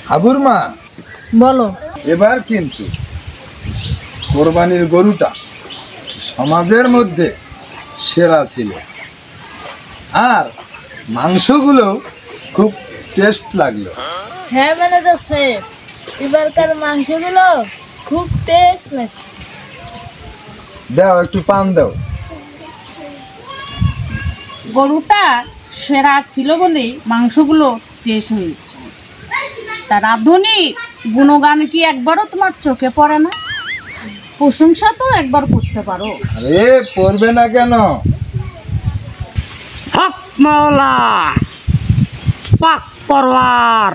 হাবুর মা বলো। এবার কিন্তু কোরবানির গরুটা সমাজের মধ্যে সেরা ছিল, আর মাংসগুলো খুব টেস্ট লাগলো। হ্যাঁ ম্যানেজার সাহেব, এবারকার মাংসগুলো খুব টেস্ট লাগছে। দাও একটু পান দাও। গরুটা সেরা ছিল বলেই মাংসগুলো টেস্ট হয়েছে। তার রাঁধুনি গুণগান কি একবারও তোমার চোখে পড়ে না? প্রশংসা তো একবার করতে পারো। আরে পড়বে না কেন? হক মাওলা পাক পরওয়ার,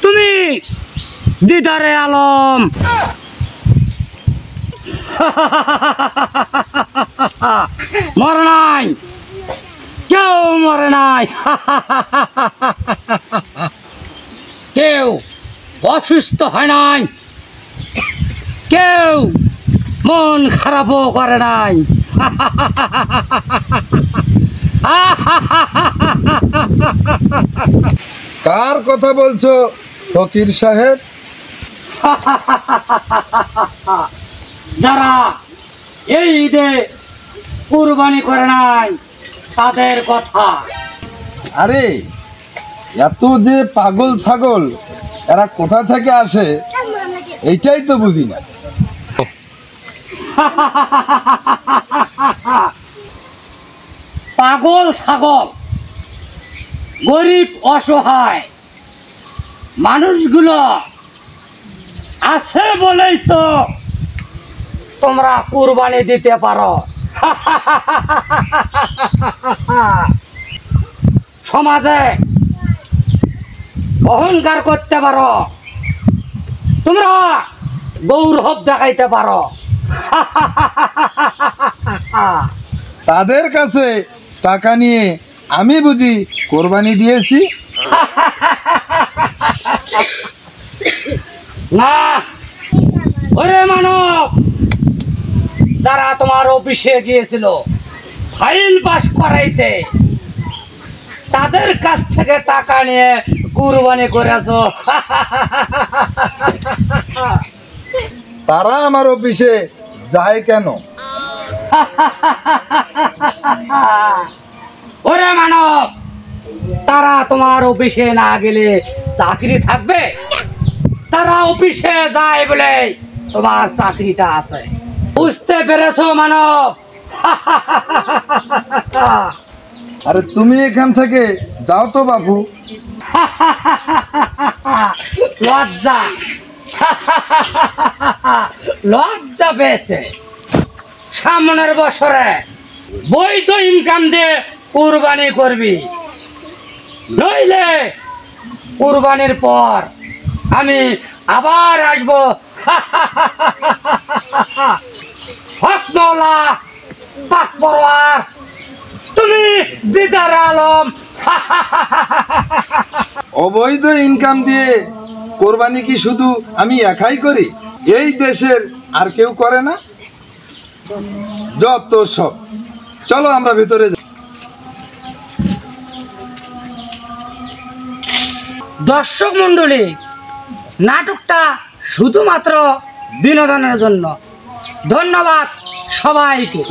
তুমি দিদারে আলম। মরে নাই, কেউ মরে নাই। কেউ অসুস্থ হয় নাই, কেউ মন খারাপও করে নাই। কার কথা বলছো ফকির সাহেব? যারা এই ঈদে কুরবানি করে নাই তাদের কথা। আরে এত যে পাগল ছাগল এরা কোথা থেকে আসে এইটাই তো বুঝি না। পাগল ছাগল, গরিব অসহায় মানুষগুলো আছে বলেই তো তোমরা কুরবানি দিতে পারো। সমাজে অহংকার করতে পারো, তোমরা গৌরব দেখাইতে পারো। তাদের কাছে টাকা নিয়ে আমি বুঝি কোরবানি দিয়েছি? না ওরে মানব, যারা তোমার অফিসে গিয়েছিল ফাইল পাস করাইতে, তাদের কাছ থেকে টাকা নিয়ে কুরবানি করেছো। তারা আমার অফিসে যায় কেন? ওরে মানব, তারা তোমার অফিসে না গেলে চাকরি থাকবে? তারা অফিসে যায় বলে তোমার চাকরিটা আছে। বুঝতে পেরেছো মানব? আরে তুমি এখান থেকে যাও তো বাবু। লজ্জা লজ্জা পেয়েছে। সামনের বছরে বৈধ ইনকাম দিয়ে কুরবানি করবি, নইলে কুরবানির পর আমি আবার আসবো। হক মাওলা পাক পরওয়ার, তুমি দিদার আলম। অবৈধ ইনকাম দিয়ে কোরবানি কি শুধু আমি একাই করি? এই দেশের আর কেউ করে না? যত সব। চলো আমরা ভিতরে যাই। দর্শক মন্ডলী, নাটকটা শুধুমাত্র বিনোদনের জন্য। ধন্যবাদ সবাইকে।